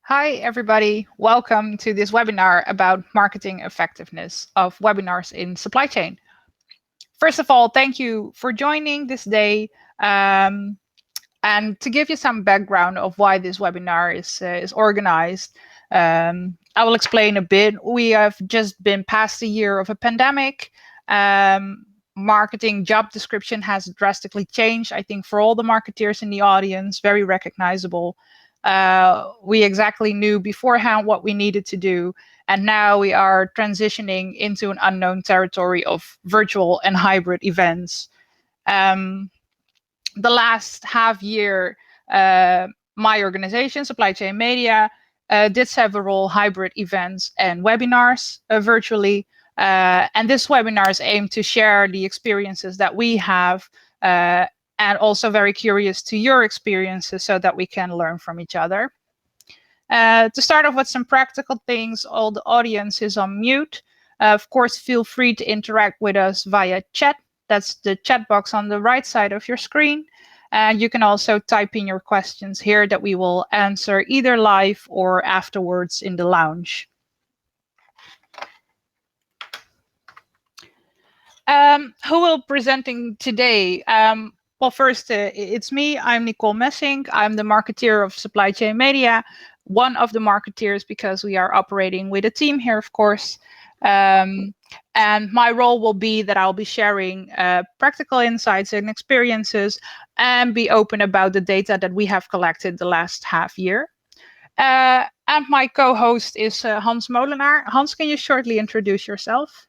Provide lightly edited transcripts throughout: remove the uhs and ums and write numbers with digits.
Hi, everybody. Welcome to this webinar about marketing effectiveness of webinars in supply chain. First of all, thank you for joining this day. And to give you some background of why this webinar is organized, I will explain a bit. We have just been past a year of a pandemic. Marketing job description has drastically changed, I think, for all the marketeers in the audience, very recognizable. We exactly knew beforehand what we needed to do. And now we are transitioning into an unknown territory of virtual and hybrid events. The last half year, my organization, Supply Chain Media, did several hybrid events and webinars virtually. And this webinar is aimed to share the experiences that we have and also very curious to your experiences so that we can learn from each other. To start off with some practical things, all the audience is on mute. Of course, feel free to interact with us via chat. That's the chat box on the right side of your screen. And you can also type in your questions here that we will answer either live or afterwards in the lounge. Who will presenting today? Well, first, it's me. I'm Nicole Messink. I'm the marketeer of Supply Chain Media, one of the marketeers because we are operating with a team here, of course. And my role will be that I'll be sharing practical insights and experiences and be open about the data that we have collected the last half year. And my co-host is Hans Molenaar. Hans, can you shortly introduce yourself?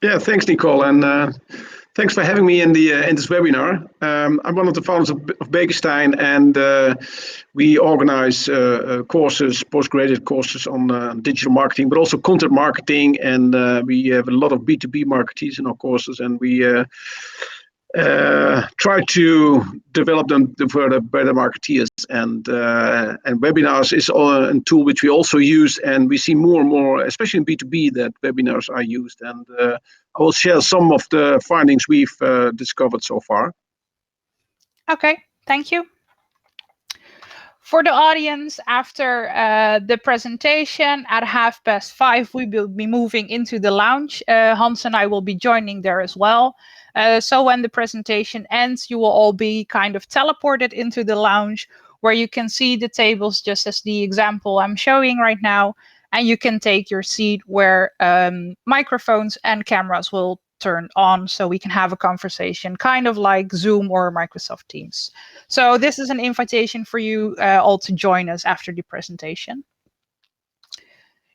Yeah, thanks, Nicole, and thanks for having me in this webinar. I'm one of the founders of Beeckestijn, and we organize courses, postgraduate courses on digital marketing, but also content marketing, and we have a lot of B2B marketeers in our courses, and we try to develop them to further better marketeers. And webinars is a tool which we also use, and we see more and more, especially in B2B, that webinars are used. And I will share some of the findings we've discovered so far. Okay, thank you. For the audience, after the presentation at 5:30, we will be moving into the lounge. Hans and I will be joining there as well. So when the presentation ends, you will all be kind of teleported into the lounge where you can see the tables just as the example I'm showing right now. And you can take your seat where microphones and cameras will turn on so we can have a conversation, kind of like Zoom or Microsoft Teams. So this is an invitation for you all to join us after the presentation.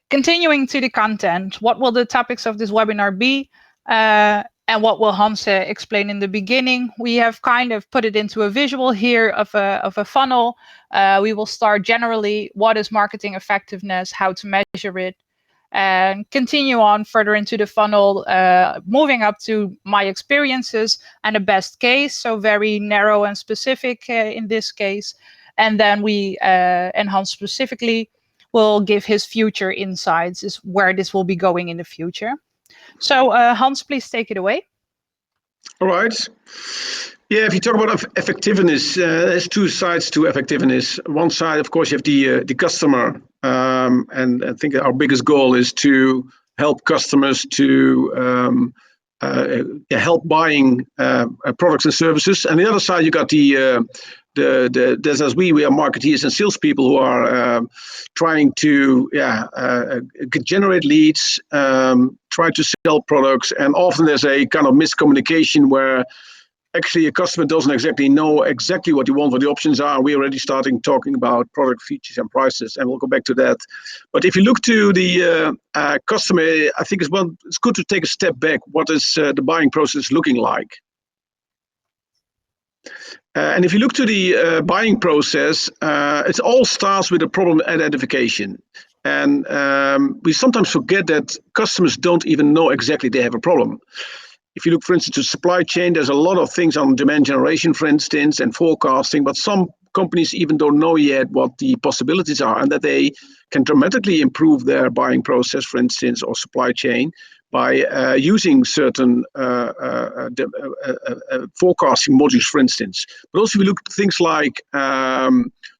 Continuing to the content, what will the topics of this webinar be? And what will Hans explain in the beginning? We have kind of put it into a visual here of a funnel. We will start generally, what is marketing effectiveness, how to measure it, and continue on further into the funnel, moving up to my experiences and a best case, so very narrow and specific in this case. And then we, and Hans specifically, will give his future insights, is where this will be going in the future. So Hans, please take it away. All right. Yeah, if you talk about effectiveness, there's two sides to effectiveness. One side, of course, you have the customer, and I think our biggest goal is to help customers to help buying products and services. And the other side, you got there's as we are marketeers and salespeople who are trying to generate leads, try to sell products, and often there's a kind of miscommunication where actually a customer doesn't exactly know exactly what you want, what the options are. We're already starting talking about product features and prices, and we'll go back to that. But if you look to the customer, I think it's good to take a step back. What is the buying process looking like? And if you look to the buying process, it all starts with a problem identification. And we sometimes forget that customers don't even know exactly they have a problem. If you look, for instance, to supply chain, there's a lot of things on demand generation, for instance, and forecasting, but some companies even don't know yet what the possibilities are and that they can dramatically improve their buying process, for instance, or supply chain by using certain forecasting modules, for instance. But also we look at things like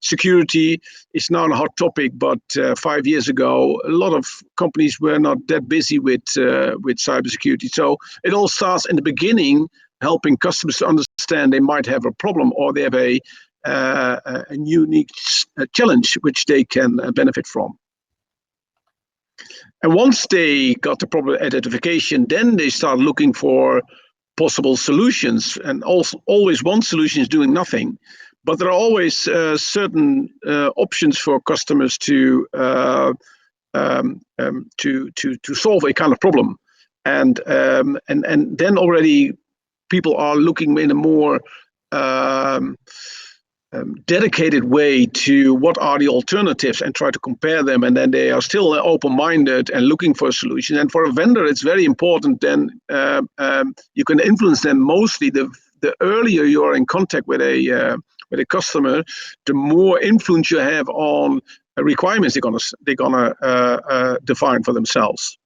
security is now a hot topic, but 5 years ago, a lot of companies were not that busy with cybersecurity. So it all starts in the beginning, helping customers to understand they might have a problem or they have a unique challenge which they can benefit from. And once they got the problem identification, then they start looking for possible solutions. And also, always one solution is doing nothing, but there are always certain options for customers to solve a kind of problem. And then already people are looking in a more dedicated way to what are the alternatives and try to compare them, and then they are still open-minded and looking for a solution. And for a vendor, it's very important then you can influence them mostly. The earlier you are in contact with a customer, the more influence you have on requirements they're gonna define for themselves.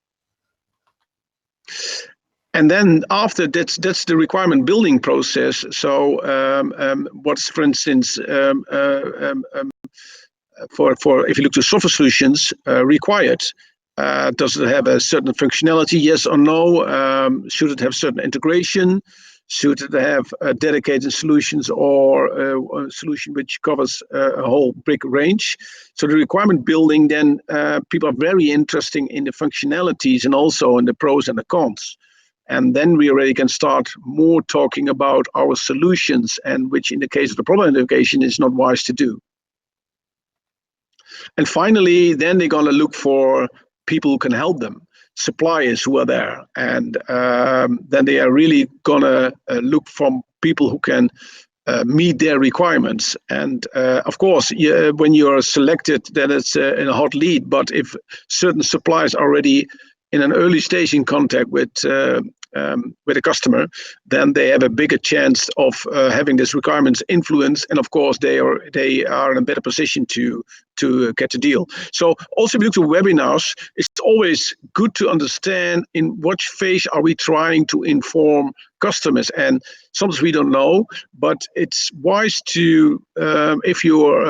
And then after that's the requirement building process. So what's, for instance, for if you look to software solutions, required. Does it have a certain functionality? Yes or no? Should it have certain integration? Should it have dedicated solutions or a solution which covers a whole big range? So the requirement building, then people are very interested in the functionalities and also in the pros and the cons. And then we already can start more talking about our solutions, and which in the case of the problem identification is not wise to do. And finally, then they're going to look for people who can help them, suppliers who are there. And then they are really going to look from people who can meet their requirements. And of course, when you're selected, then it's in a hot lead. But if certain suppliers are already in an early stage in contact with a customer, then they have a bigger chance of having this requirements influence, and of course they are in a better position to get the deal. So also, if you look to webinars, it's always good to understand in what phase are we trying to inform customers, and sometimes we don't know, but it's wise to, if you're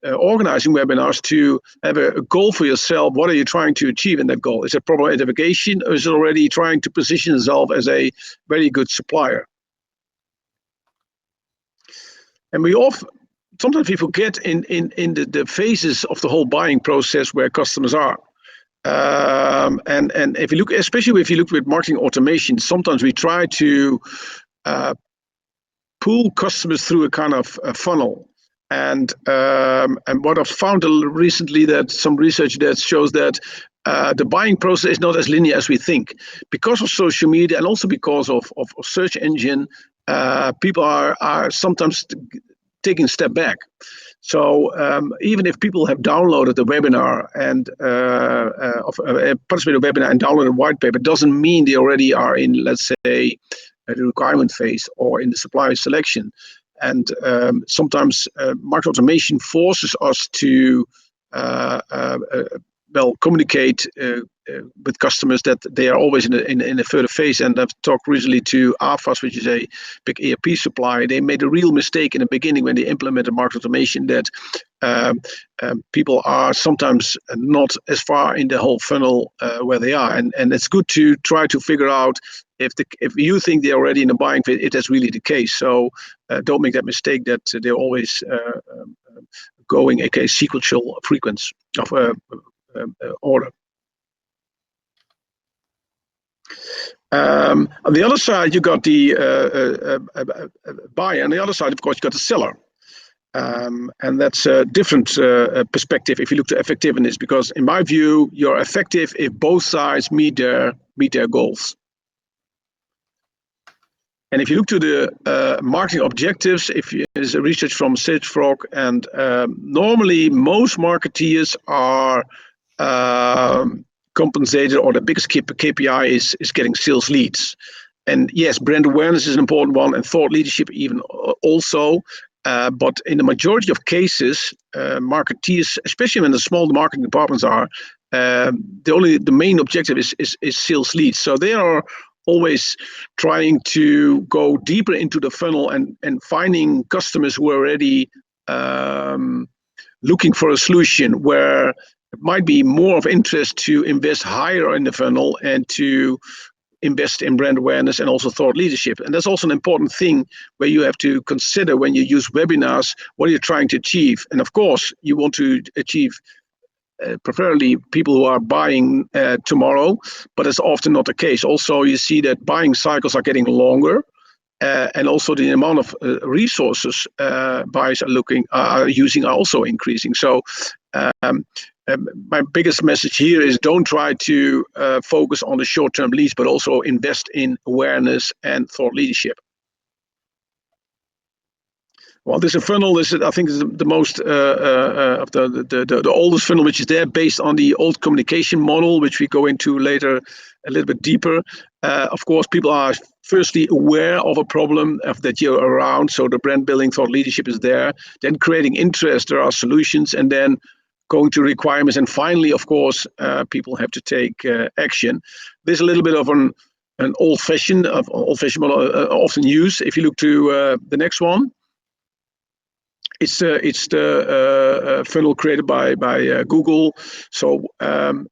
organizing webinars, to have a goal for yourself. What are you trying to achieve in that goal? Is it problem identification, or is it already trying to position yourself as a very good supplier? And sometimes we forget in the phases of the whole buying process where customers are. And if you look, especially if you look with marketing automation, sometimes we try to pull customers through a kind of a funnel. And what I've found recently, that some research that shows that the buying process is not as linear as we think, because of social media and also because of search engine. People are sometimes taking a step back. So even if people have downloaded the webinar and participated in a webinar and downloaded a white paper, doesn't mean they already are in, let's say, the requirement phase or in the supplier selection. And sometimes market automation forces us to communicate with customers that they are always in a further phase. And I've talked recently to AFAS, which is a big ERP supplier. They made a real mistake in the beginning when they implemented market automation, that people are sometimes not as far in the whole funnel where they are. And it's good to try to figure out if you think they're already in the buying phase, it is really the case. So don't make that mistake that they're always going a sequential frequency of order. On the other side, you got the buyer. On the other side, of course, you got the seller. And that's a different perspective if you look to effectiveness, because in my view, you're effective if both sides meet their goals. And if you look to the marketing objectives, there's a research from SageFrog, and normally most marketeers are compensated, or the biggest KPI is getting sales leads. And yes, brand awareness is an important one, and thought leadership even also. But in the majority of cases, marketeers, especially when the small marketing departments are, the main objective is sales leads. So they are always trying to go deeper into the funnel and finding customers who are already looking for a solution where it might be more of interest to invest higher in the funnel and to invest in brand awareness and also thought leadership. And that's also an important thing where you have to consider when you use webinars, what are you trying to achieve? And of course, you want to achieve preferably people who are buying tomorrow, but it's often not the case. Also, you see that buying cycles are getting longer. And also the amount of resources buyers are using are also increasing. So my biggest message here is don't try to focus on the short-term leads, but also invest in awareness and thought leadership. Well, this funnel is, I think, is the most of the oldest funnel which is there, based on the old communication model, which we go into later a little bit deeper. Of course, people are firstly aware of a problem that you're around, so the brand building thought leadership is there. Then creating interest, there are solutions, and then going to requirements, and finally, of course, people have to take action. There's a little bit of an old-fashioned model often used. If you look to the next one. It's the funnel created by Google. So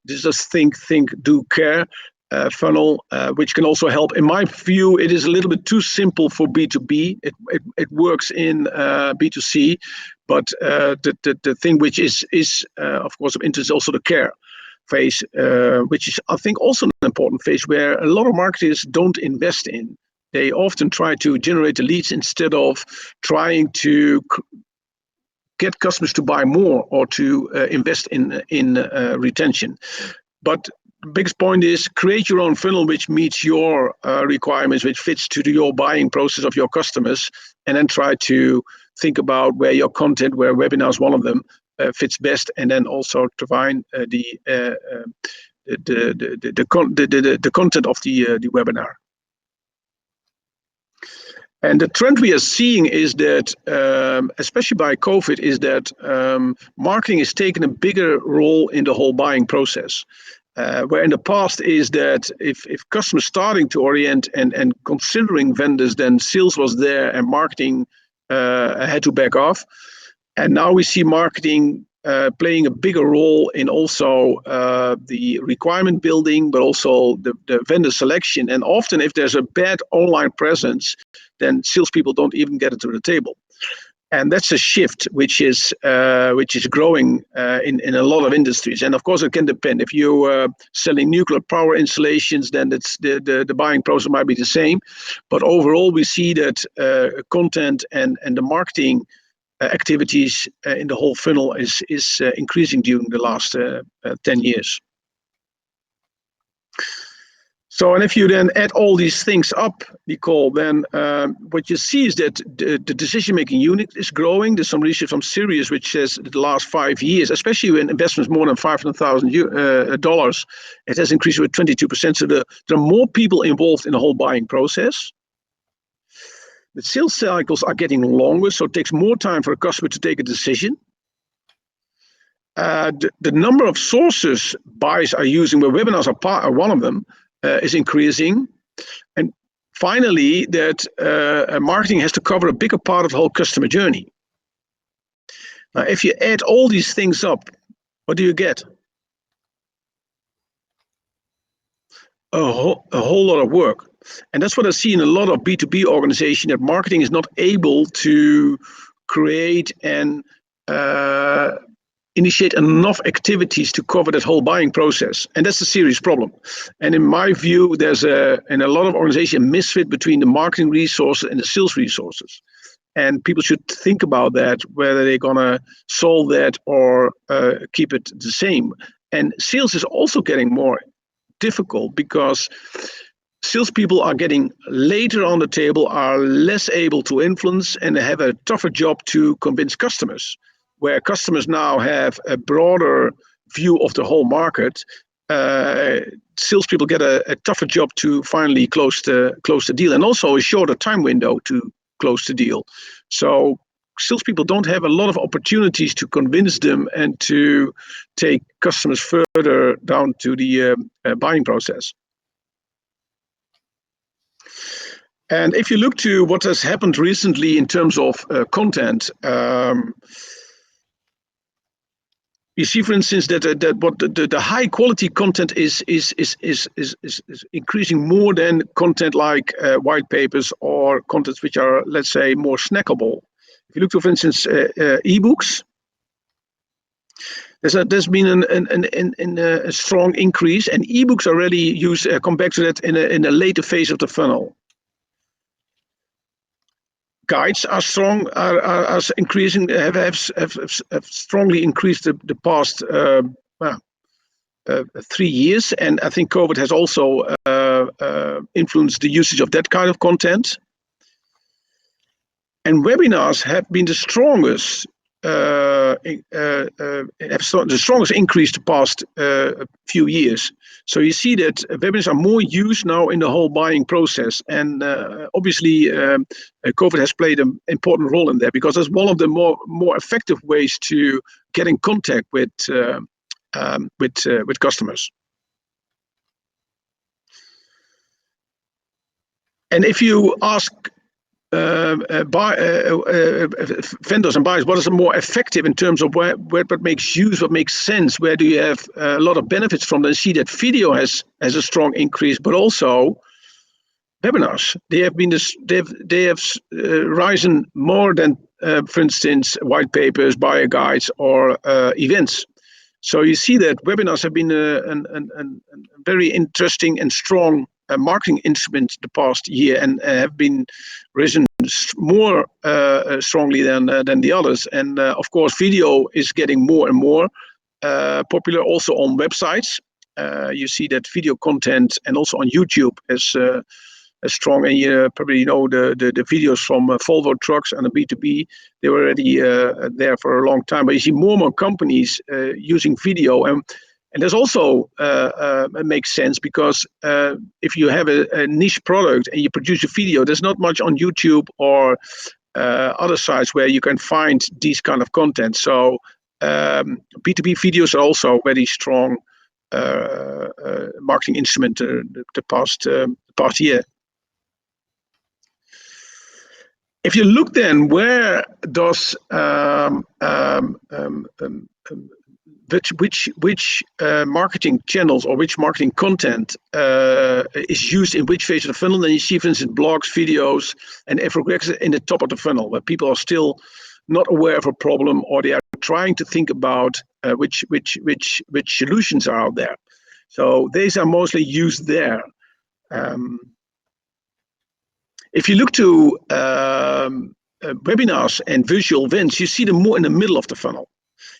this is think, do, care funnel, which can also help. In my view, it is a little bit too simple for B2B. It works in B2C, but the thing which is of course of interest is also the care phase, which is, I think, also an important phase where a lot of marketers don't invest in. They often try to generate the leads instead of trying to get customers to buy more or to invest in retention. But the biggest point is create your own funnel which meets your requirements, which fits to your buying process of your customers, and then try to think about where your content, where webinars one of them fits best, and then also to find the content of the webinar. And the trend we are seeing is that, especially by COVID, is that marketing is taking a bigger role in the whole buying process. Where in the past is that if customers starting to orient and considering vendors, then sales was there and marketing had to back off. And now we see marketing playing a bigger role in also the requirement building, but also the vendor selection. And often if there's a bad online presence, then salespeople don't even get it to the table. And that's a shift which is growing in a lot of industries. And of course, it can depend. If you're selling nuclear power installations, then it's the buying process might be the same. But overall, we see that content and the marketing activities in the whole funnel is increasing during the last 10 years. So, and if you then add all these things up, Nicole, then what you see is that the decision-making unit is growing. There's some research from Sirius which says that the last 5 years, especially when investments more than $500,000, it has increased with 22%. So there are more people involved in the whole buying process. The sales cycles are getting longer, so it takes more time for a customer to take a decision. The number of sources buyers are using, where webinars are one of them, is increasing. And finally, that marketing has to cover a bigger part of the whole customer journey. Now, if you add all these things up, what do you get? A whole lot of work. And that's what I see in a lot of B2B organizations, that marketing is not able to create and initiate enough activities to cover that whole buying process. And that's a serious problem. And in my view, there's in a lot of organizations, a misfit between the marketing resources and the sales resources. And people should think about that, whether they're going to solve that or keep it the same. And sales is also getting more difficult because salespeople are getting later on the table, are less able to influence, and they have a tougher job to convince customers. Where customers now have a broader view of the whole market, salespeople get a tougher job to finally close the deal, and also a shorter time window to close the deal. So salespeople don't have a lot of opportunities to convince them and to take customers further down to the buying process. And if you look to what has happened recently in terms of content, you see, for instance, that what the high quality content is increasing more than content like white papers or contents which are, let's say, more snackable. If you look to, for instance, ebooks, there's been a strong increase, and ebooks are already used. Come back to that in a later phase of the funnel. Guides are strong, are increasing, have strongly increased the past 3 years, and I think COVID has also influenced the usage of that kind of content. And webinars have been the strongest. The strongest increase the past few years. So you see that webinars are more used now in the whole buying process, and obviously COVID has played an important role in that, because it's one of the more effective ways to get in contact with customers. And if you ask vendors and buyers, what is more effective in terms of what makes use, what makes sense, where do you have a lot of benefits from? Then see that video has a strong increase, but also webinars. They have risen more than, for instance, white papers, buyer guides, or events. So you see that webinars have been a very interesting and strong marketing instrument the past year, and have been risen more strongly than the others. And of course, video is getting more and more popular also on websites. You see that video content, and also on YouTube, is strong. And you probably know the videos from Volvo Trucks and the B2B. They were already there for a long time. But you see more and more companies using video. And there's also it makes sense, because if you have a niche product and you produce a video, there's not much on YouTube or other sites where you can find these kind of content. So B2B videos are also very strong marketing instrument the past year. If you look then, where does which marketing channels or which marketing content is used in which phase of the funnel, then you see, for instance, blogs, videos, and infographics in the top of the funnel, where people are still not aware of a problem, or they are trying to think about which solutions are out there. So these are mostly used there. If you look to webinars and visual events, you see them more in the middle of the funnel.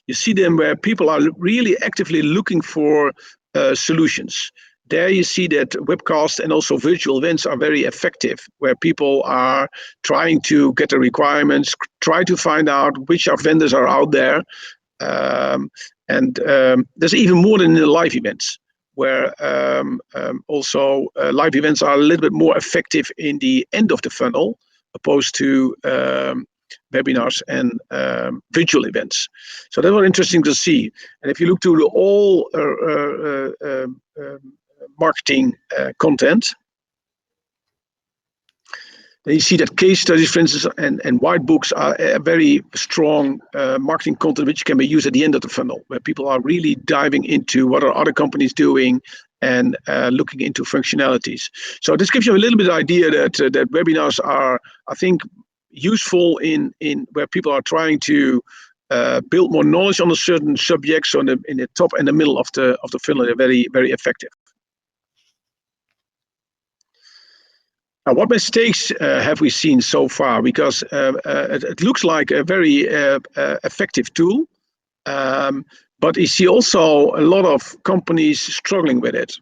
You see them where people are really actively looking for solutions. There you see that webcasts and also virtual events are very effective, where people are trying to get the requirements, try to find out which vendors are out there. And there's even more than in the live events, where also live events are a little bit more effective in the end of the funnel, opposed to webinars and virtual events. So that was interesting to see. And if you look to all marketing content, then you see that case studies, for instance, and white books are a very strong marketing content which can be used at the end of the funnel, where people are really diving into what are other companies doing and looking into functionalities. So this gives you a little bit of idea that webinars are, I think, useful in where people are trying to build more knowledge on a certain subject. So in the top and the middle of the funnel, they're very, very effective. Now, what mistakes have we seen so far? Because it looks like a very effective tool, but you see also a lot of companies struggling with it.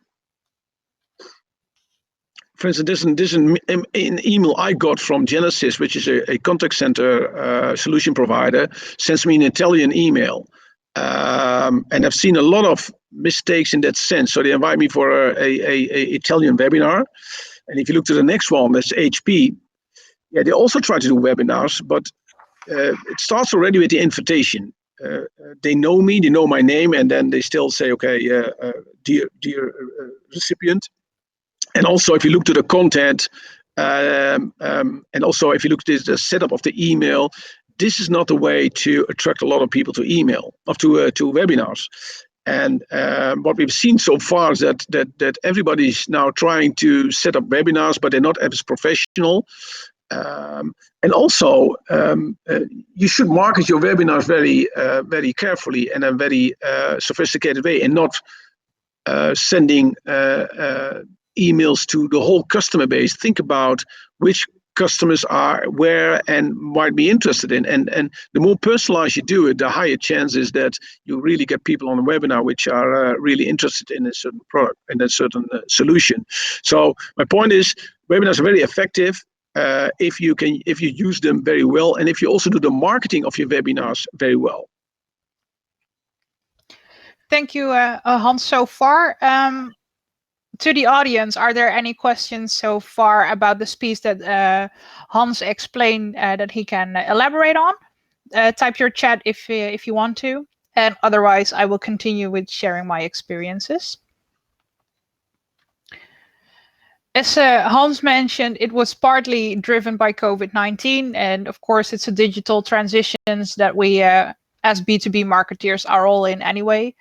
For instance, this is an email I got from Genesis, which is a contact center solution provider, sends me an Italian email. And I've seen a lot of mistakes in that sense. So they invite me for a Italian webinar. And if you look to the next one, that's HP. Yeah, they also try to do webinars, but it starts already with the invitation. They know me, they know my name, and then they still say, okay, dear recipient. And also, if you look to the content, And also, if you look at the setup of the email, this is not the way to attract a lot of people to email or to webinars. And what we've seen so far is that everybody's now trying to set up webinars, but they're not as professional. And also, you should market your webinars very carefully in a very sophisticated way, and not sending emails to the whole customer base. Think about which customers are where and might be interested in. And the more personalized you do it, the higher chances that you really get people on a webinar which are really interested in a certain product and a certain solution. So my point is, webinars are very effective if you use them very well, and if you also do the marketing of your webinars very well. Thank you, Hans, so far. To the audience, are there any questions so far about the speech that Hans explained that he can elaborate on? Type your chat if you want to, and otherwise I will continue with sharing my experiences. As Hans mentioned, it was partly driven by COVID-19, and of course it's a digital transitions that we as B2B marketeers are all in anyway.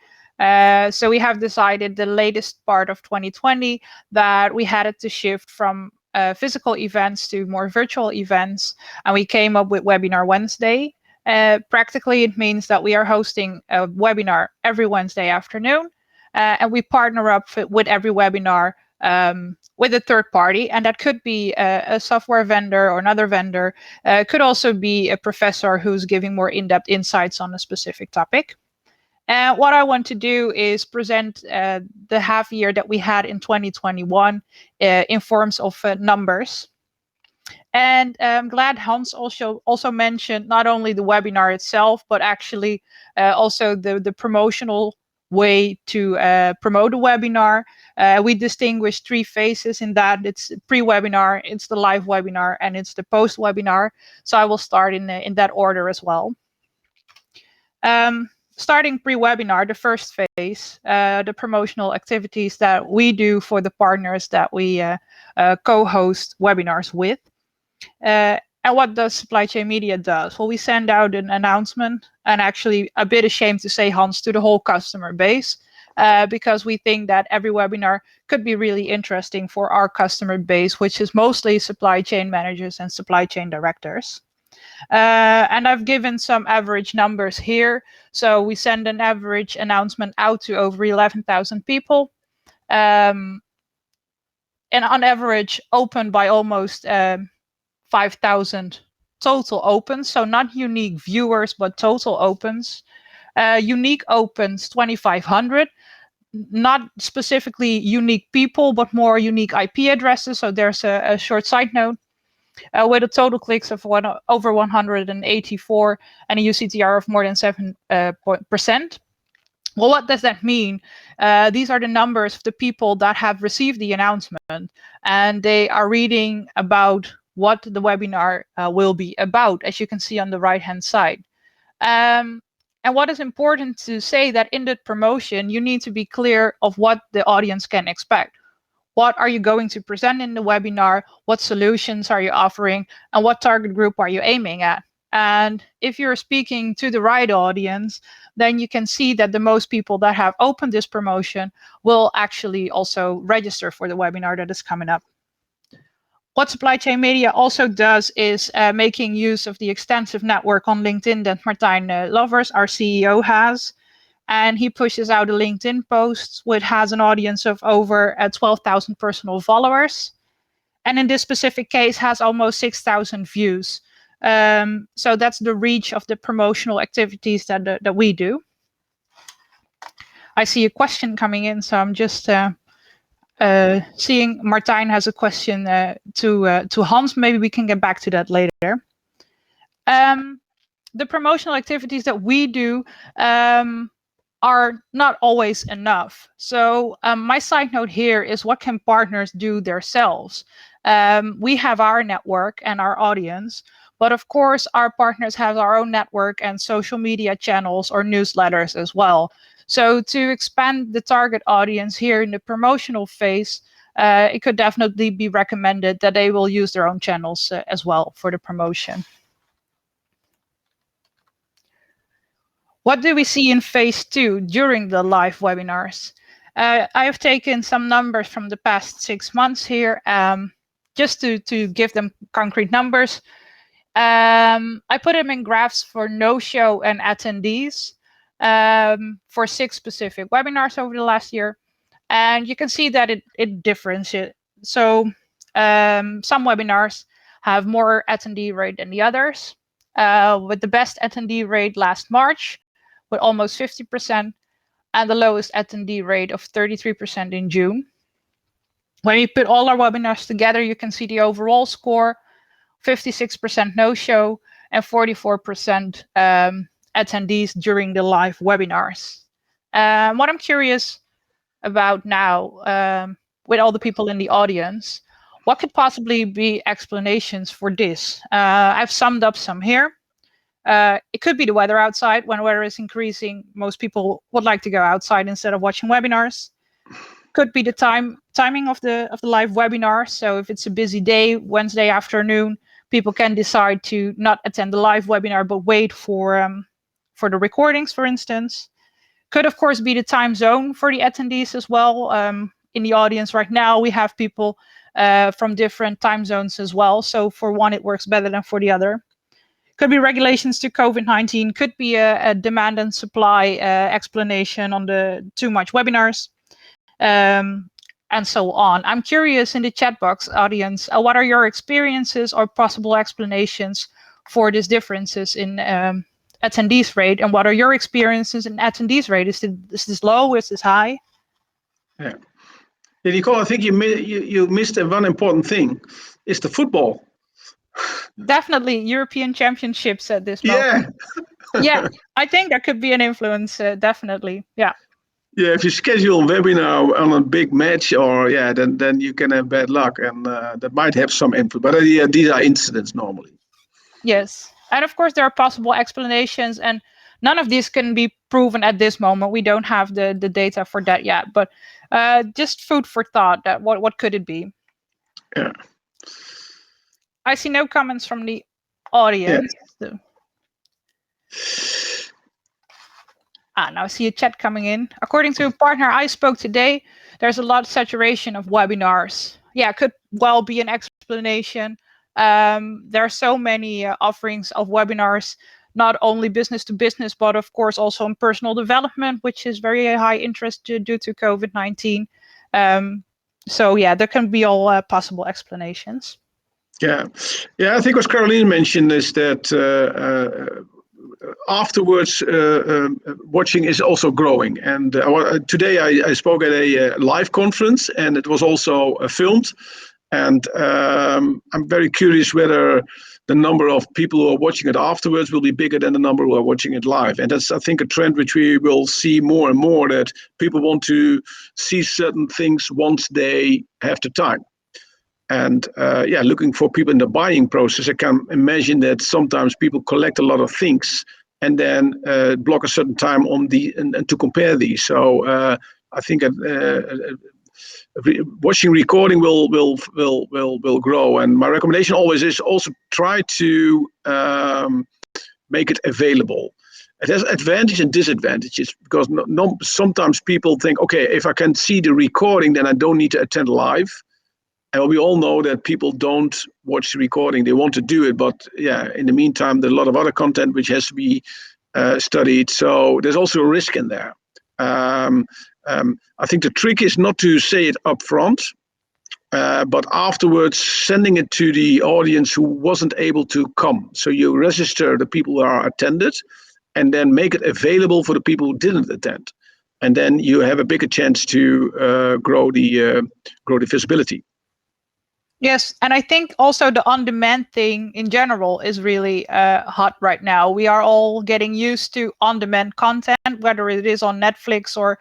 So we have decided the latest part of 2020 that we had to shift from physical events to more virtual events, and we came up with Webinar Wednesday. Practically, it means that we are hosting a webinar every Wednesday afternoon, and we partner up with every webinar with a third party, and that could be a software vendor or another vendor. Could also be a professor who's giving more in-depth insights on a specific topic. And what I want to do is present the half year that we had in 2021 in forms of numbers. And I'm glad Hans also mentioned not only the webinar itself, but actually also the promotional way to promote a webinar. We distinguish three phases in that. It's pre-webinar, it's the live webinar, and it's the post-webinar. So I will start in that order as well. Starting pre-webinar, the first phase, the promotional activities that we do for the partners that we co-host webinars with. And what does Supply Chain Media does? Well, we send out an announcement, and actually a bit ashamed to say, Hans, to the whole customer base, because we think that every webinar could be really interesting for our customer base, which is mostly supply chain managers and supply chain directors. And I've given some average numbers here. So we send an average announcement out to over 11,000 people. And on average, opened by almost 5,000 total opens. So not unique viewers, but total opens. Unique opens 2,500. Not specifically unique people, but more unique IP addresses. So there's a short side note. With a total clicks of over 184 and a UCTR of more than 7%. Well, what does that mean? These are the numbers of the people that have received the announcement, and they are reading about what the webinar will be about, as you can see on the right-hand side. And what is important to say that in the promotion, you need to be clear of what the audience can expect. What are you going to present in the webinar? What solutions are you offering? And what target group are you aiming at? And if you're speaking to the right audience, then you can see that the most people that have opened this promotion will actually also register for the webinar that is coming up. What Supply Chain Media also does is making use of the extensive network on LinkedIn that Martijn Lovers, our CEO, has. And he pushes out a LinkedIn post, which has an audience of over 12,000 personal followers. And in this specific case, has almost 6,000 views. So that's the reach of the promotional activities that we do. I see a question coming in, so I'm just seeing Martijn has a question to Hans. Maybe we can get back to that later. The promotional activities that we do are not always enough. So my side note here is, what can partners do themselves? We have our network and our audience, but of course our partners have our own network and social media channels or newsletters as well. So to expand the target audience here in the promotional phase, it could definitely be recommended that they will use their own channels as well for the promotion. What do we see in phase 2 during the live webinars? I have taken some numbers from the past 6 months here, just to give them concrete numbers. I put them in graphs for no-show and attendees for 6 specific webinars over the last year. And you can see that it differentiates. So some webinars have more attendee rate than the others, with the best attendee rate last March, with almost 50%, and the lowest attendee rate of 33% in June. When you put all our webinars together, you can see the overall score, 56% no-show and 44% attendees during the live webinars. What I'm curious about now, with all the people in the audience, what could possibly be explanations for this? I've summed up some here. It could be the weather outside. When weather is increasing, most people would like to go outside instead of watching webinars. Could be the timing of the live webinar. So if it's a busy day, Wednesday afternoon, people can decide to not attend the live webinar but wait for the recordings, for instance. Could of course be the time zone for the attendees as well. In the audience right now, we have people from different time zones as well. So for one, it works better than for the other. Could be regulations to COVID-19, could be a demand and supply explanation on the too much webinars, and so on. I'm curious in the chat box, audience, what are your experiences or possible explanations for these differences in attendees rate, and what are your experiences in attendees rate? Is this low? Is this high? Yeah, Nicole, I think you missed one important thing. It's the football. Definitely European Championships at this moment. Yeah, I think that could be an influence, definitely. Yeah. Yeah, if you schedule a webinar on a big match, or then you can have bad luck, and that might have some influence. But these are incidents normally. Yes, and of course there are possible explanations, and none of these can be proven at this moment. We don't have the data for that yet, but just food for thought. That what could it be? Yeah. I see no comments from the audience. Yeah. Now I see a chat coming in. According to a partner I spoke today, there's a lot of saturation of webinars. Yeah, could well be an explanation. There are so many offerings of webinars, not only business to business, but of course also in personal development, which is very high interest due to COVID-19. So yeah, there can be all possible explanations. Yeah, I think what Caroline mentioned is that afterwards watching is also growing. And today I spoke at a live conference, and it was also filmed. And I'm very curious whether the number of people who are watching it afterwards will be bigger than the number who are watching it live. And that's, I think, a trend which we will see more and more, that people want to see certain things once they have the time. And looking for people in the buying process, I can imagine that sometimes people collect a lot of things and then block a certain time on and to compare these. So I think watching recording will grow. And my recommendation always is also try to make it available. It has advantages and disadvantages, because sometimes people think, okay, if I can see the recording, then I don't need to attend live. And we all know that people don't watch the recording. They want to do it, but in the meantime, there's a lot of other content which has to be studied. So there's also a risk in there. I think the trick is not to say it up front, but afterwards sending it to the audience who wasn't able to come. So you register the people who are attended, and then make it available for the people who didn't attend. And then you have a bigger chance to grow the visibility. Yes, and I think also the on-demand thing in general is really hot right now. We are all getting used to on-demand content, whether it is on Netflix or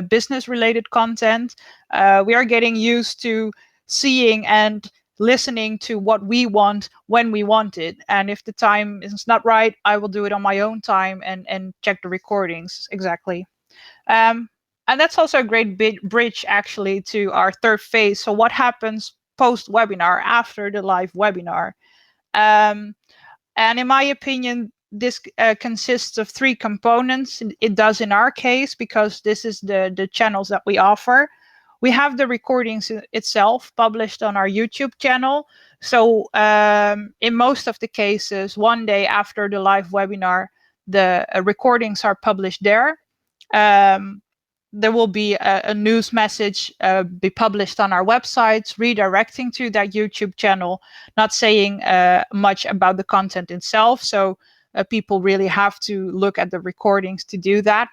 business-related content. We are getting used to seeing and listening to what we want when we want it. And if the time is not right, I will do it on my own time and check the recordings. Exactly. And that's also a great bridge actually to our third phase. So what happens post-webinar, after the live webinar? And in my opinion, this consists of three components. It does in our case, because this is the channels that we offer. We have the recordings itself published on our YouTube channel. So in most of the cases, one day after the live webinar, the recordings are published there. There will be a news message be published on our websites, redirecting to that YouTube channel, not saying much about the content itself. So people really have to look at the recordings to do that.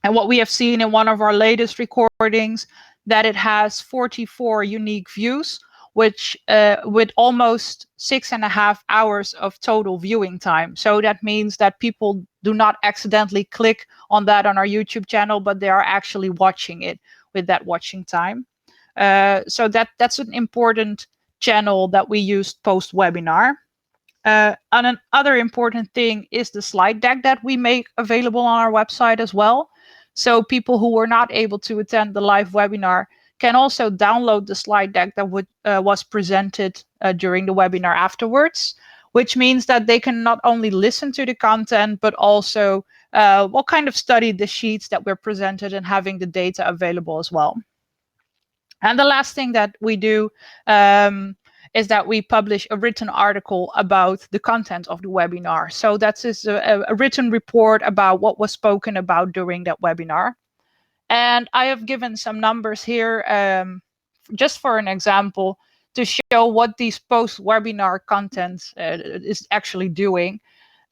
And what we have seen in one of our latest recordings, that it has 44 unique views, which with almost 6.5 hours of total viewing time. So that means that people do not accidentally click on that on our YouTube channel, but they are actually watching it with that watching time. So that's an important channel that we use post-webinar. And another important thing is the slide deck that we make available on our website as well. So people who were not able to attend the live webinar can also download the slide deck that was presented during the webinar afterwards, which means that they can not only listen to the content, but also kind of study the sheets that were presented and having the data available as well. And the last thing that we do is that we publish a written article about the content of the webinar. So that is a written report about what was spoken about during that webinar. And I have given some numbers here just for an example to show what these post-webinar content is actually doing.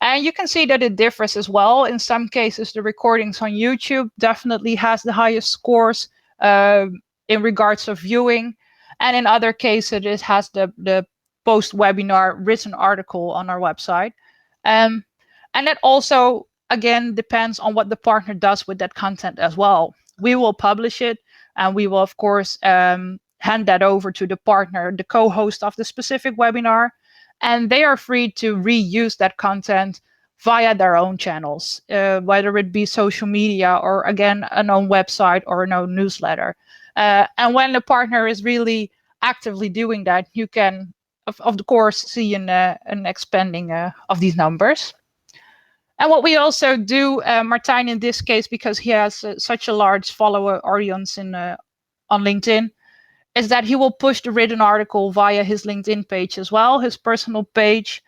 And you can see that it differs as well. In some cases, the recordings on YouTube definitely has the highest scores in regards of viewing. And in other cases, it has the post-webinar written article on our website. And that also, again, depends on what the partner does with that content as well. We will publish it, and we will, of course, hand that over to the partner, the co-host of the specific webinar, and they are free to reuse that content via their own channels, whether it be social media or, again, an own website or an own newsletter. And when the partner is really actively doing that, you can, of course, see an expanding of these numbers. And what we also do, Martijn, in this case, because he has such a large follower audience on LinkedIn, is that he will push the written article via his LinkedIn page as well, his personal page.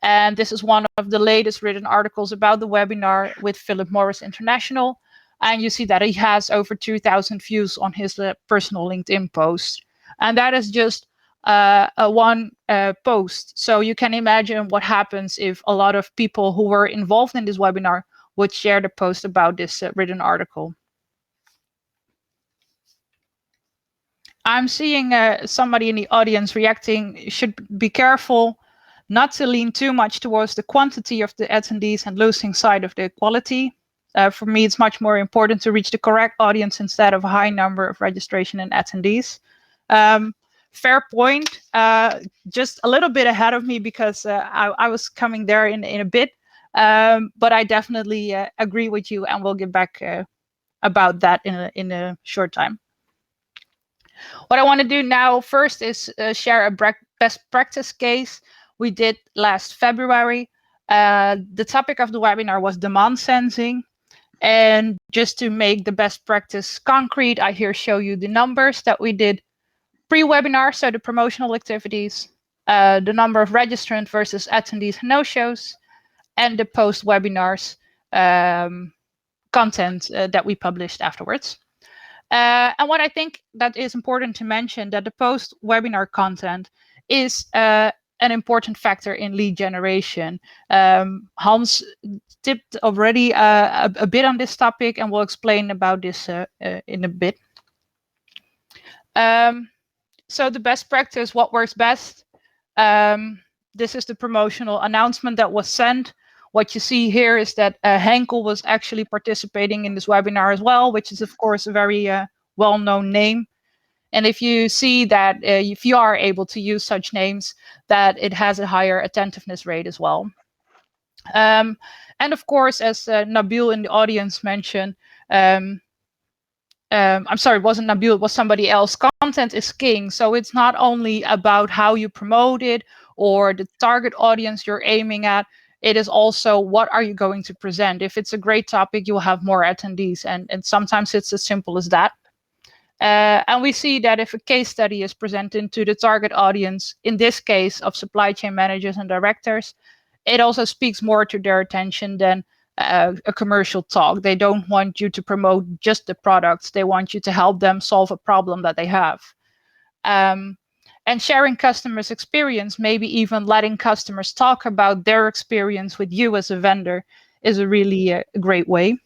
And this is one of the latest written articles about the webinar with Philip Morris International. And you see that he has over 2,000 views on his personal LinkedIn post. And that is just one post. So you can imagine what happens if a lot of people who were involved in this webinar would share the post about this written article. I'm seeing somebody in the audience reacting. You should be careful not to lean too much towards the quantity of the attendees and losing sight of the quality. For me, it's much more important to reach the correct audience instead of a high number of registration and attendees. Fair point. Just a little bit ahead of me because I was coming there in a bit. But I definitely agree with you, and we'll get back about that in a short time. What I want to do now first is share a best practice case we did last February. The topic of the webinar was demand sensing. And just to make the best practice concrete, I here show you the numbers that we did pre-webinar, so the promotional activities, the number of registrants versus attendees and no-shows, and the post-webinars content that we published afterwards. And what I think that is important to mention, that the post-webinar content is an important factor in lead generation. Hans tipped already a bit on this topic, and we'll explain about this in a bit. So the best practice, what works best? This is the promotional announcement that was sent. What you see here is that Henkel was actually participating in this webinar as well, which is, of course, a very well-known name. And if you see that if you are able to use such names, that it has a higher attentiveness rate as well. And of course, as Nabil in the audience mentioned, I'm sorry, it wasn't Nabil, it was somebody else. Content is king. So it's not only about how you promote it or the target audience you're aiming at. It is also what are you going to present. If it's a great topic, you'll have more attendees. And sometimes it's as simple as that. And we see that if a case study is presented to the target audience, in this case of supply chain managers and directors, it also speaks more to their attention than a commercial talk. They don't want you to promote just the products. They want you to help them solve a problem that they have. And sharing customers' experience, maybe even letting customers talk about their experience with you as a vendor, is a really great way.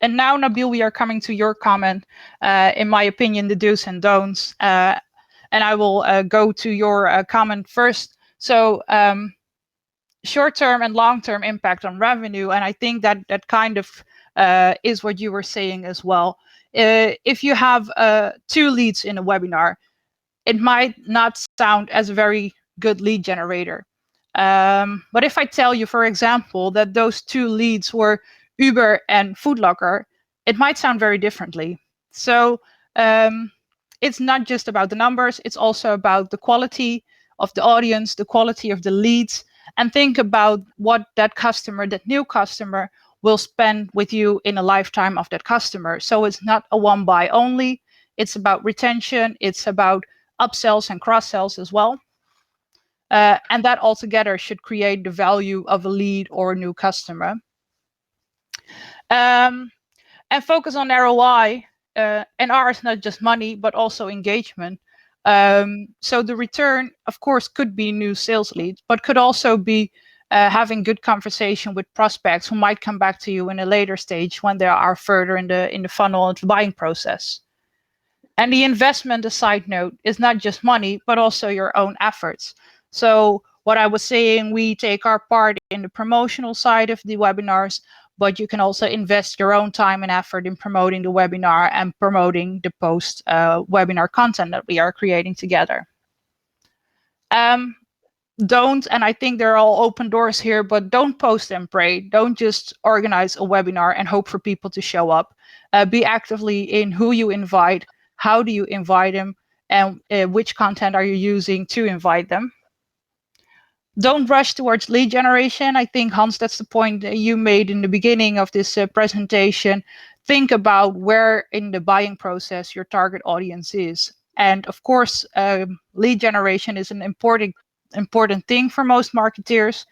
And now, Nabil, we are coming to your comment. In my opinion, the do's and don'ts. And I will go to your comment first. So short-term and long-term impact on revenue. And I think that kind of is what you were saying as well. If you have 2 leads in a webinar, it might not sound as a very good lead generator. But if I tell you, for example, that those 2 leads were Uber and Food Locker, it might sound very differently. So it's not just about the numbers, it's also about the quality of the audience, the quality of the leads, and think about what that customer, that new customer, will spend with you in a lifetime of that customer. So it's not a one buy only, it's about retention, it's about upsells and cross sells as well. And that altogether should create the value of a lead or a new customer. And focus on ROI. And R is not just money, but also engagement. So the return, of course, could be new sales leads, but could also be having good conversation with prospects who might come back to you in a later stage when they are further in the funnel of the buying process. And the investment, a side note, is not just money, but also your own efforts. So what I was saying, we take our part in the promotional side of the webinars, but you can also invest your own time and effort in promoting the webinar and promoting the post webinar content that we are creating together. Don't, and I think they're all open doors here, but don't post and pray. Don't just organize a webinar and hope for people to show up. Be actively in who you invite, how do you invite them, and which content are you using to invite them. Don't rush towards lead generation. I think, Hans, that's the point that you made in the beginning of this presentation. Think about where in the buying process your target audience is. And of course, lead generation is an important thing for most marketeers,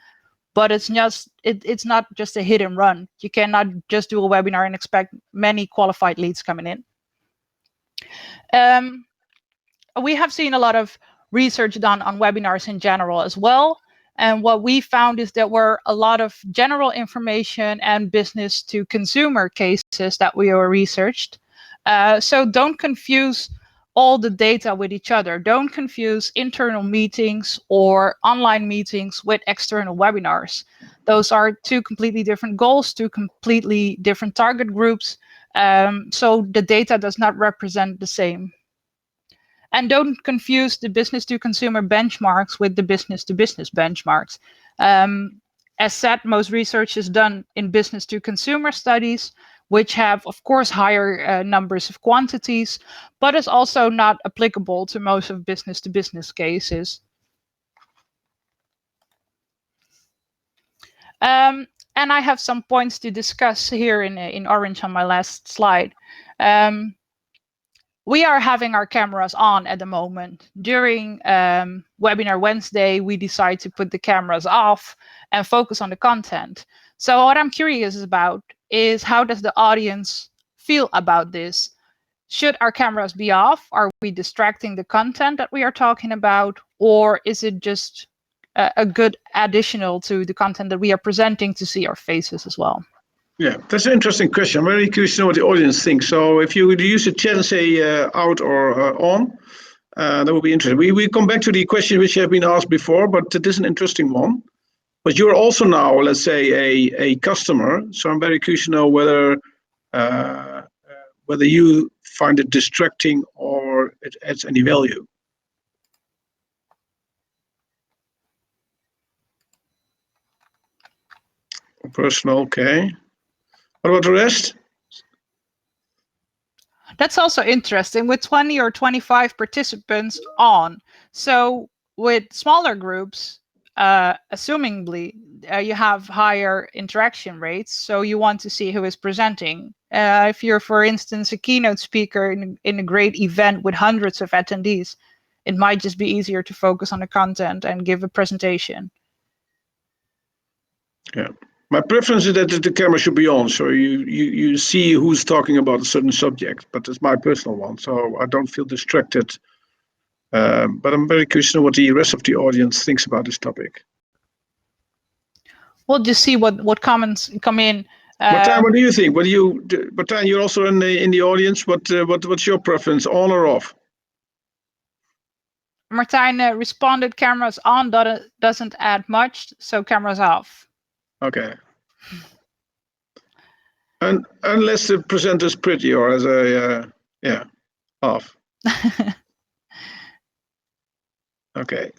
but it's not just a hit and run. You cannot just do a webinar and expect many qualified leads coming in. We have seen a lot of research done on webinars in general as well. And what we found is there were a lot of general information and business to consumer cases that we were researched. So don't confuse all the data with each other. Don't confuse internal meetings or online meetings with external webinars. Those are 2 completely different goals, 2 completely different target groups. So the data does not represent the same. And don't confuse the business to consumer benchmarks with the business to business benchmarks. As said, most research is done in business to consumer studies, which have, of course, higher numbers of quantities, but is also not applicable to most of business to business cases. And I have some points to discuss here in orange on my last slide. We are having our cameras on at the moment. During Webinar Wednesday, we decide to put the cameras off and focus on the content. So what I'm curious about is, how does the audience feel about this? Should our cameras be off? Are we distracting the content that we are talking about? Or is it just a good additional to the content that we are presenting to see our faces as well? Yeah, that's an interesting question. I'm very curious to know what the audience thinks. So if you would use the chat and say out or on, that would be interesting. We come back to the question which have been asked before, but it is an interesting one. But you're also now, let's say, a customer. So I'm very curious to know whether you find it distracting or it adds any value. Personal, okay. What about the rest? That's also interesting with 20 or 25 participants on. So with smaller groups, assumingly, you have higher interaction rates. So you want to see who is presenting. If you're, for instance, a keynote speaker in a great event with hundreds of attendees, it might just be easier to focus on the content and give a presentation. Yeah. My preference is that the camera should be on, so you see who's talking about a certain subject, but it's my personal one, so I don't feel distracted. But I'm very curious to know what the rest of the audience thinks about this topic. We'll just see what comments come in. Martijn, what do you think? Martijn, you're also in the audience. What's your preference, on or off? Martijn responded, cameras on doesn't add much, so cameras off. Okay. And unless the presenter's pretty, or as a off. Okay.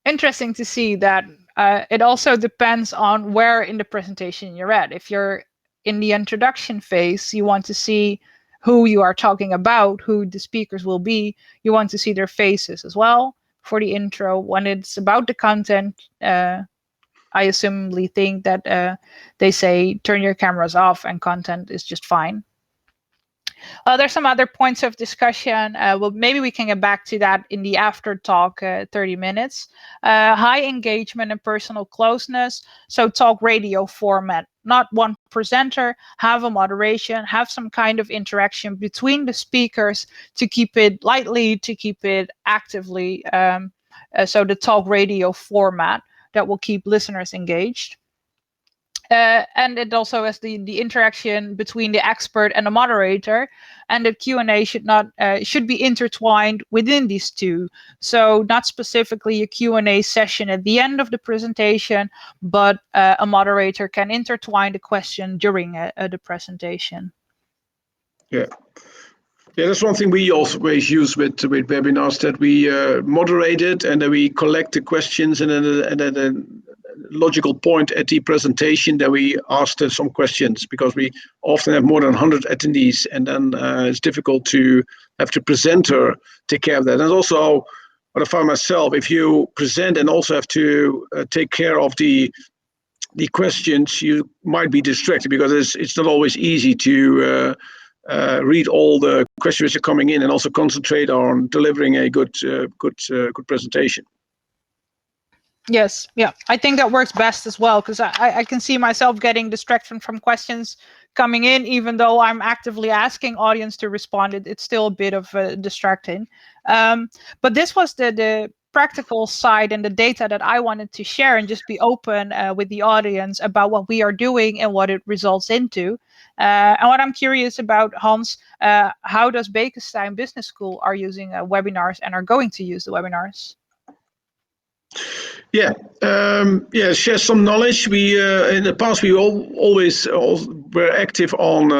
Interesting to see that it also depends on where in the presentation you're at. If you're in the introduction phase, you want to see who you are talking about, who the speakers will be. You want to see their faces as well for the intro. When it's about the content, I assumably think that they say turn your cameras off and content is just fine. There's some other points of discussion. Well, maybe we can get back to that in the after talk, 30 minutes. High engagement and personal closeness. So talk radio format, not one presenter, have a moderation, have some kind of interaction between the speakers to keep it lightly, to keep it actively. So the talk radio format that will keep listeners engaged. And it also has the interaction between the expert and the moderator, and the Q&A should be intertwined within these two. So not specifically a Q&A session at the end of the presentation, but a moderator can intertwine the question during the presentation. Yeah. Yeah, that's one thing we always use with webinars, that we moderate it and then we collect the questions, and then a logical point at the presentation that we ask some questions, because we often have more than 100 attendees, and then it's difficult to have the presenter take care of that. And also, what I found myself, if you present and also have to take care of the questions, you might be distracted, because it's not always easy to read all the questions that are coming in and also concentrate on delivering a good presentation. Yes, yeah, I think that works best as well, because I can see myself getting distracted from questions coming in, even though I'm actively asking audience to respond. It's still a bit of distracting. But this was the practical side and the data that I wanted to share, and just be open with the audience about what we are doing and what it results into. And what I'm curious about, Hans, how does Beeckestijn Business School are using webinars and are going to use the webinars? Yeah, share some knowledge. We in the past we always were active on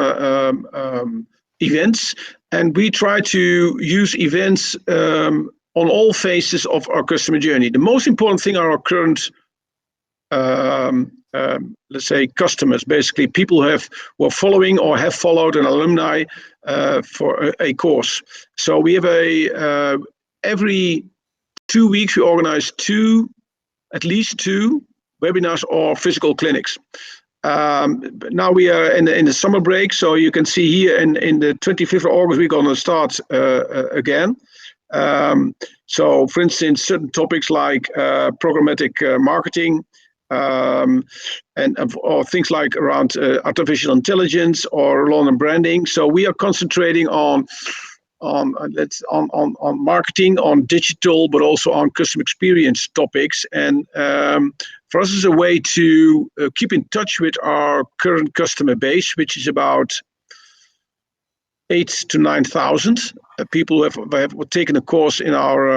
events, and we try to use events on all phases of our customer journey. The most important thing are our current, let's say, customers, basically people who are following or have followed an alumni for a course. So we have every 2 weeks we organize at least two webinars or physical clinics. Now we are in the summer break, so you can see here in the 25th of August we're going to start again. So, for instance, certain topics like programmatic marketing, or things like around artificial intelligence or law and branding. So we are concentrating on marketing, on digital, but also on customer experience topics. And for us, it's a way to keep in touch with our current customer base, which is about 8,000 to 9,000 people who have taken a course in our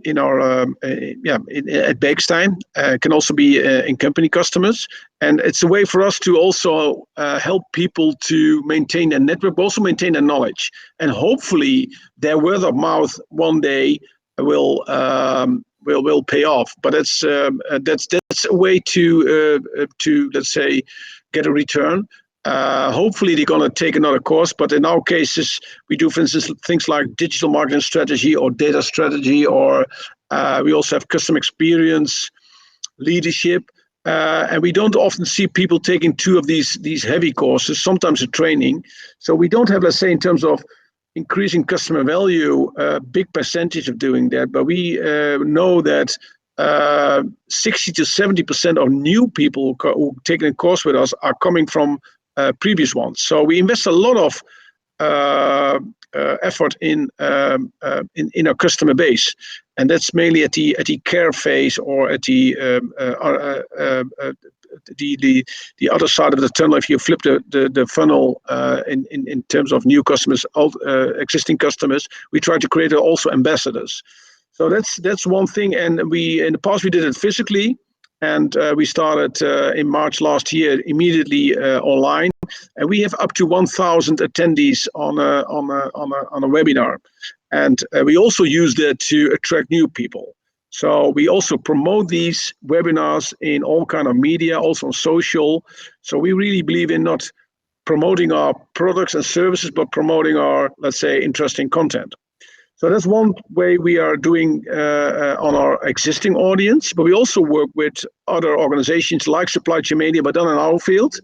at Beeckestijn. Can also be in company customers, and it's a way for us to also help people to maintain their network, but also maintain their knowledge, and hopefully their word of mouth one day will pay off. But that's a way to let's say get a return. Hopefully they're going to take another course, but in our cases, we do, for instance, things like digital marketing strategy or data strategy, or we also have customer experience, leadership. And we don't often see people taking two of these heavy courses, sometimes a training. So we don't have, let's say, in terms of increasing customer value, a big percentage of doing that. But we know that 60 to 70% of new people who taking a course with us are coming from previous ones. So we invest a lot of effort in our customer base, and that's mainly at the care phase or at the other side of the tunnel. If you flip the funnel in terms of new customers, existing customers, we try to create also ambassadors. So that's one thing, and we in the past we did it physically, and we started in March last year immediately online, and we have up to 1,000 attendees on a webinar, and we also use that to attract new people. So we also promote these webinars in all kind of media, also on social. So we really believe in not promoting our products and services, but promoting our, let's say, interesting content. So that's one way we are doing on our existing audience, but we also work with other organizations like Supply Chain Media, but done in our field.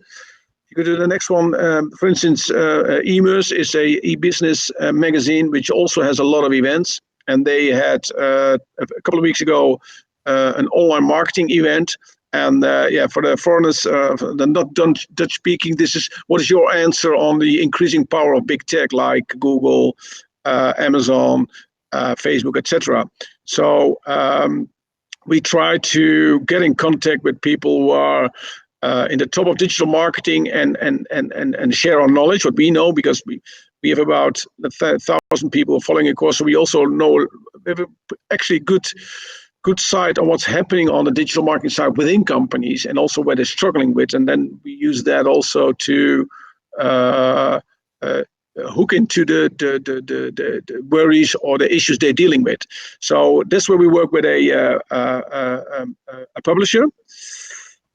You go to the next one. For instance, eMers is a e-business magazine, which also has a lot of events. And they had a couple of weeks ago an online marketing event. And for the foreigners, the not Dutch speaking, this is what is your answer on the increasing power of big tech like Google, Amazon, Facebook, etc. So we try to get in contact with people who are in the top of digital marketing and share our knowledge, what we know, because we have about 1,000 people following a course. So we also know we have actually good sight on what's happening on the digital marketing side within companies and also where they're struggling with. And then we use that also to hook into the worries or the issues they're dealing with. So that's where we work with a publisher.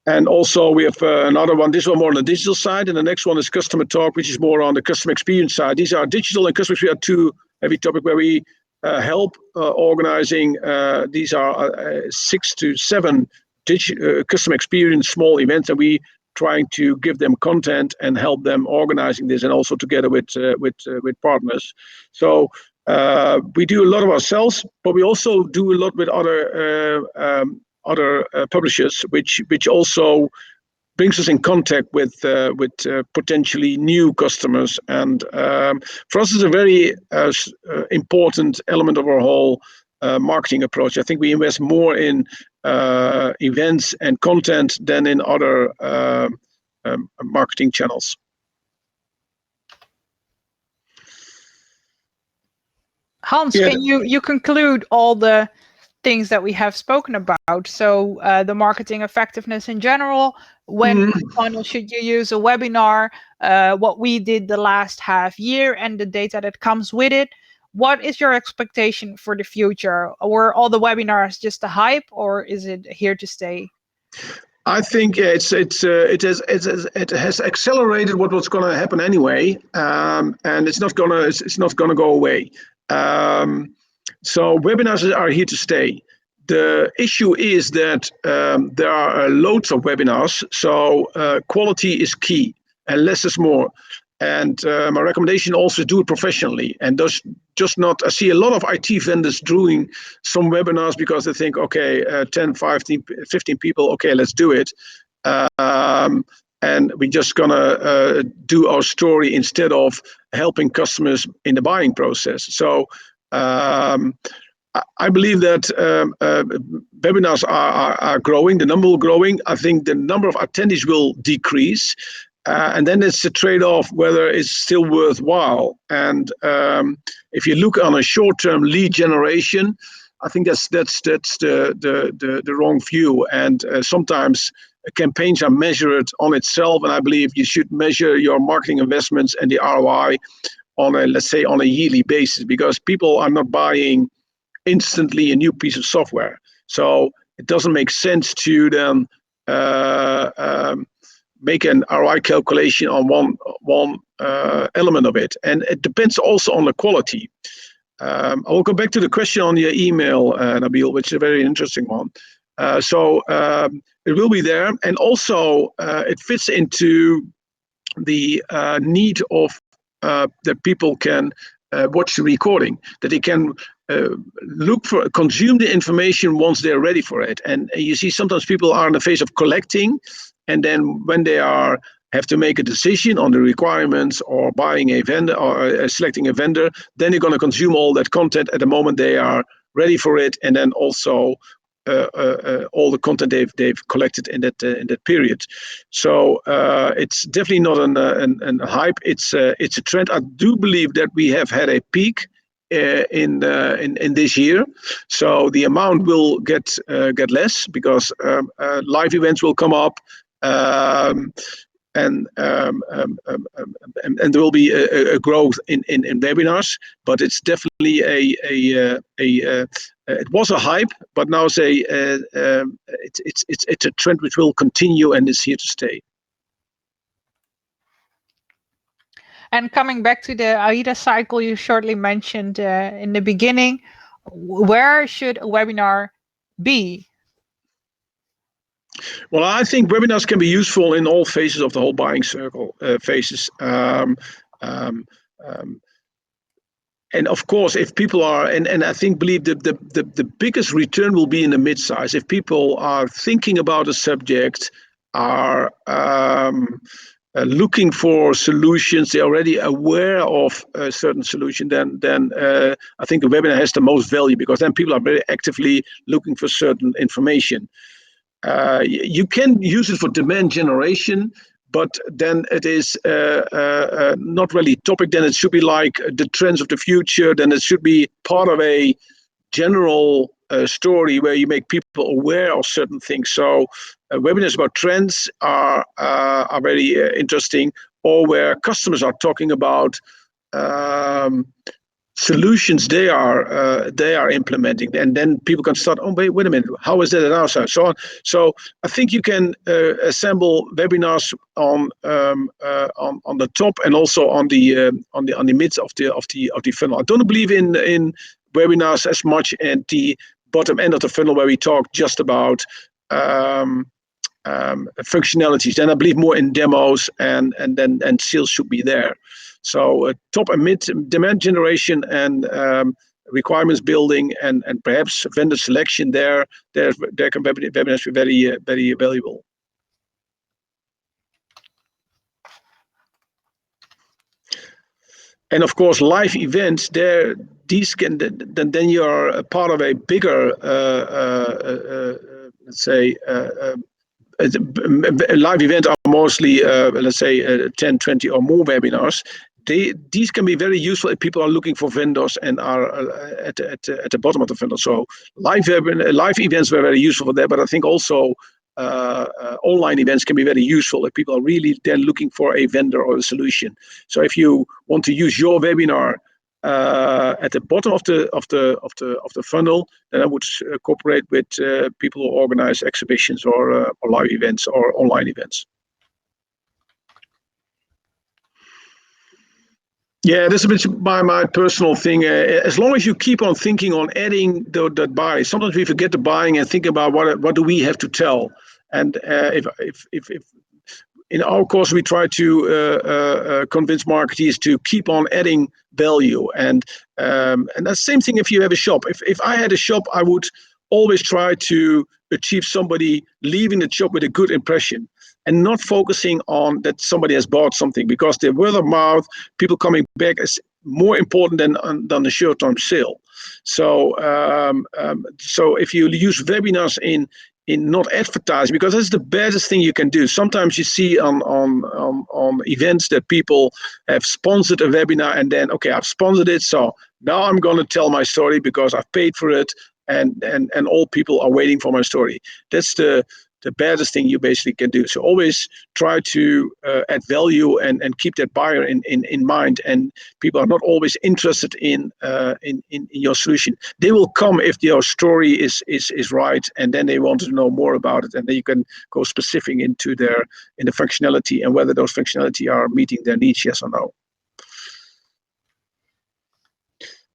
And also we have another one, this one more on the digital side, and the next one is Customer Talk, which is more on the customer experience side. These are digital and customer experience are two heavy topics where we help organizing. These are 6 to 7 customer experience small events, and we trying to give them content and help them organizing this, and also together with partners. So we do a lot of ourselves, but we also do a lot with other publishers, which also brings us in contact with potentially new customers. And for us, it's a very important element of our whole marketing approach. I think we invest more in events and content than in other marketing channels. Hans, can you conclude all the things that we have spoken about? So the marketing effectiveness in general, when funnel should you use a webinar, what we did the last half year and the data that comes with it. What is your expectation for the future? Were all the webinars just a hype, or is it here to stay? I think it has accelerated what was going to happen anyway, and it's not gonna go away. So webinars are here to stay. The issue is that there are loads of webinars, so quality is key and less is more. And my recommendation also do it professionally, and just not. I see a lot of IT vendors doing some webinars because they think, okay, 10, 15 people, okay, let's do it. And we're just gonna do our story instead of helping customers in the buying process. So I believe that webinars are growing, the number will growing. I think the number of attendees will decrease. And then it's a trade-off whether it's still worthwhile. And if you look on a short-term lead generation, I think that's the wrong view. And sometimes campaigns are measured on itself, and I believe you should measure your marketing investments and the ROI on a yearly basis, because people are not buying instantly a new piece of software. So it doesn't make sense to then make an ROI calculation on one element of it, and it depends also on the quality. I will go back to the question on your email, Nabil, which is a very interesting one. So it will be there, and also it fits into the need of that people can watch the recording, that they can consume the information once they're ready for it. And you see sometimes people are in the phase of collecting, and then when they have to make a decision on the requirements or buying a vendor or selecting a vendor, then they're going to consume all that content at the moment they are ready for it, and then also all the content they've collected in that period. So it's definitely not a hype. It's a trend. I do believe that we have had a peak in this year, so the amount will get less because live events will come up. And there will be a growth in webinars, but it's definitely it was a hype, but now it's a trend which will continue and is here to stay. And coming back to the AIDA cycle you shortly mentioned in the beginning, where should a webinar be? Well, I think webinars can be useful in all phases of the whole buying circle phases. And of course, if people are, and I believe that the biggest return will be in the mid-size. If people are thinking about a subject, are looking for solutions, they're already aware of a certain solution, then I think the webinar has the most value, because then people are very actively looking for certain information. You can use it for demand generation, but then it is not really topic. Then it should be like the trends of the future. Then it should be part of a general story where you make people aware of certain things. So webinars about trends are very interesting, or where customers are talking about solutions they are implementing, and then people can start, oh wait a minute, how is that at our side, so on. So I think you can assemble webinars on the top and also on the midst of the funnel. I don't believe in webinars as much at the bottom end of the funnel where we talk just about functionalities. Then I believe more in demos, and sales should be there. So top and mid demand generation and requirements building and perhaps vendor selection, there can webinars be very very valuable. And of course, live events, these can then you are a part of a bigger let's say live events are mostly let's say 10, 20 or more webinars. These can be very useful if people are looking for vendors and are at the bottom of the funnel. So live events were very useful for that, but I think also online events can be very useful if people are really then looking for a vendor or a solution. So if you want to use your webinar at the bottom of the funnel, then I would cooperate with people who organize exhibitions or live events or online events. Yeah, this is a bit my personal thing. As long as you keep on thinking on adding that buy, sometimes we forget the buying and think about what do we have to tell. And if in our course we try to convince marketeers to keep on adding value, and that's the same thing if you have a shop. If I had a shop, I would always try to achieve somebody leaving the shop with a good impression, and not focusing on that somebody has bought something, because the word of mouth, people coming back, is more important than the short-term sale. So so if you use webinars in not advertising, because that's the baddest thing you can do. Sometimes you see on events that people have sponsored a webinar, and then, okay, I've sponsored it, so now I'm going to tell my story because I've paid for it, and all people are waiting for my story. That's the the baddest thing you basically can do. So always try to add value and keep that buyer in mind. And people are not always interested in your solution. They will come if your story is right, and then they want to know more about it, and then you can go specific into the functionality and whether those functionality are meeting their needs, yes or no.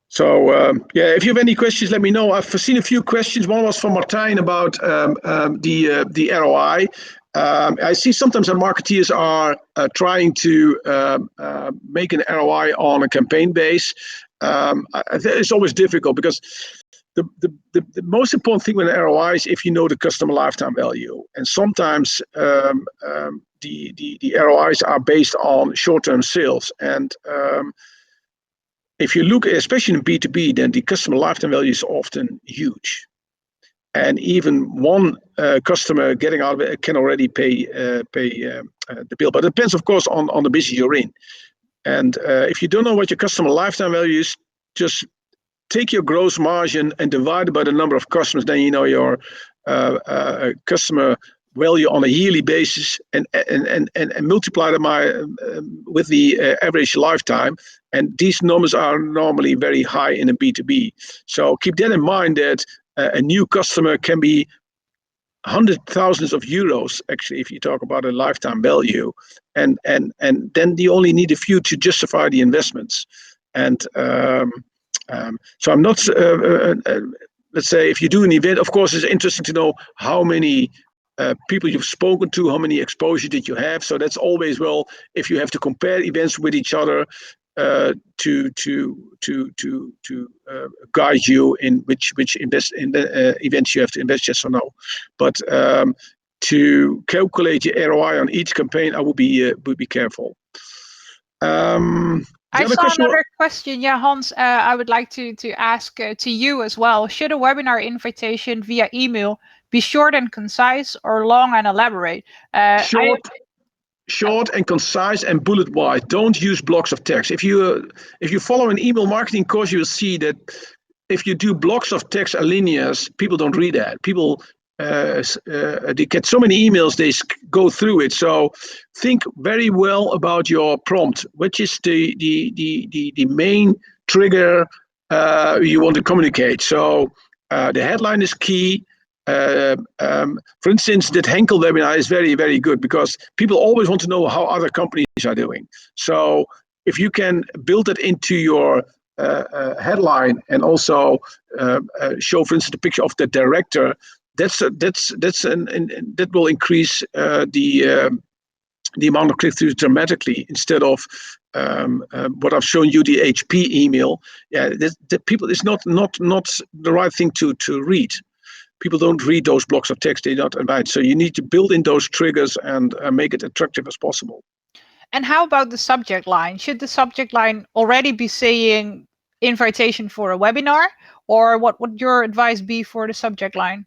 So if you have any questions, let me know. I've seen a few questions. One was from Martijn about the ROI. I see sometimes that marketeers are trying to make an ROI on a campaign base. It's always difficult because the most important thing with an ROI is if you know the customer lifetime value. And sometimes the ROIs are based on short-term sales. And if you look, especially in B2B, then the customer lifetime value is often huge. And even one customer getting out of it can already pay the bill. But it depends, of course, on the business you're in. And if you don't know what your customer lifetime value is, just take your gross margin and divide it by the number of customers. Then you know your customer value on a yearly basis, and multiply them with the average lifetime. And these numbers are normally very high in a B2B. So keep that in mind, that a new customer can be hundreds of thousands of euros, actually, if you talk about a lifetime value. And then you only need a few to justify the investments. And so I'm not, let's say, if you do an event, of course, it's interesting to know how many people you've spoken to, how many exposure did you have. So that's always, well, if you have to compare events with each other, to guide you in which events you have to invest, yes or no. But to calculate your ROI on each campaign, I would be careful. I saw another question. Yeah, Hans, I would like to ask to you as well. Should a webinar invitation via email be short and concise, or long and elaborate? Short and concise and bullet wise. Don't use blocks of text. If you follow an email marketing course, you will see that if you do blocks of text alineas, people don't read that. People they get so many emails, they go through it. So think very well about your prompt, which is the main trigger you want to communicate. So the headline is key. For instance, that Henkel webinar is very, very good because people always want to know how other companies are doing. So if you can build it into your headline and also show, for instance, the picture of the director, that will increase the amount of click-throughs dramatically, instead of what I've shown you, the HP email. Yeah, the people, it's not the right thing to read. People don't read those blocks of text, they don't invite. So you need to build in those triggers and make it attractive as possible. And how about the subject line? Should the subject line already be saying invitation for a webinar, or what would your advice be for the subject line?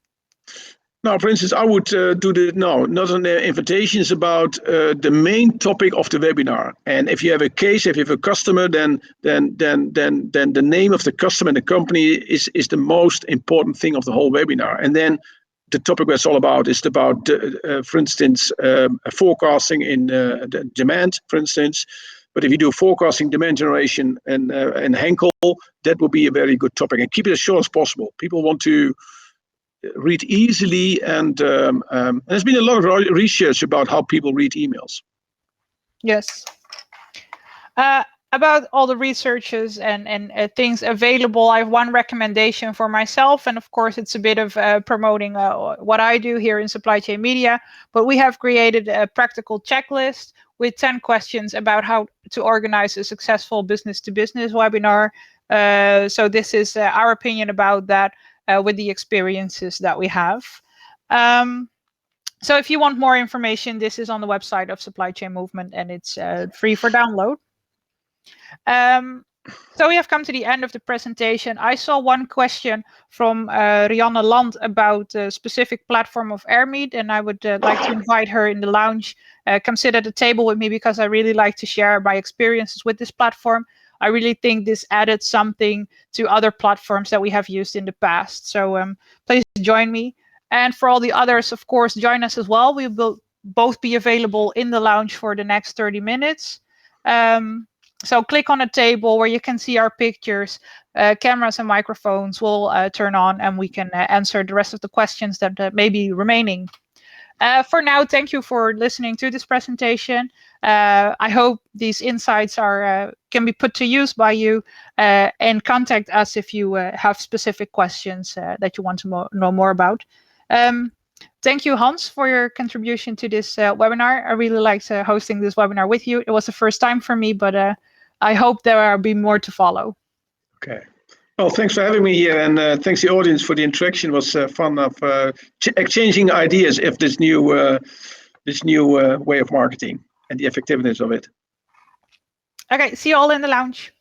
Now, for instance, I would not an invitation. It's about the main topic of the webinar. And if you have a case, if you have a customer, then the name of the customer and the company is the most important thing of the whole webinar. And then the topic that's all about is about, for instance, forecasting in the demand, for instance. But if you do forecasting, demand generation, and Henkel, that will be a very good topic. And keep it as short as possible. People want to read easily, and there's been a lot of research about how people read emails. Yes. About all the researches and things available, I have one recommendation for myself, and of course it's a bit of promoting what I do here in Supply Chain Media, but we have created a practical checklist with 10 questions about how to organize a successful business-to-business webinar. So this is our opinion about that, with the experiences that we have. So if you want more information, this is on the website of Supply Chain Movement, and it's free for download. So we have come to the end of the presentation. I saw one question from Rianne Land about a specific platform of Airmeet, and I would like to invite her in the lounge, come sit at the table with me, because I really like to share my experiences with this platform. I really think this added something to other platforms that we have used in the past. So please join me. And for all the others, of course, join us as well. We will both be available in the lounge for the next 30 minutes. So click on a table where you can see our pictures. Cameras and microphones will turn on, and we can answer the rest of the questions that may be remaining. For now, thank you for listening to this presentation. I hope these insights can be put to use by you, and contact us if you have specific questions that you want to know more about. Thank you, Hans, for your contribution to this webinar. I really liked hosting this webinar with you. It was the first time for me, but I hope there will be more to follow. Okay. Well, thanks for having me here, and thanks to the audience for the interaction. It was fun of exchanging ideas of this new way of marketing and the effectiveness of it. Okay, see you all in the lounge.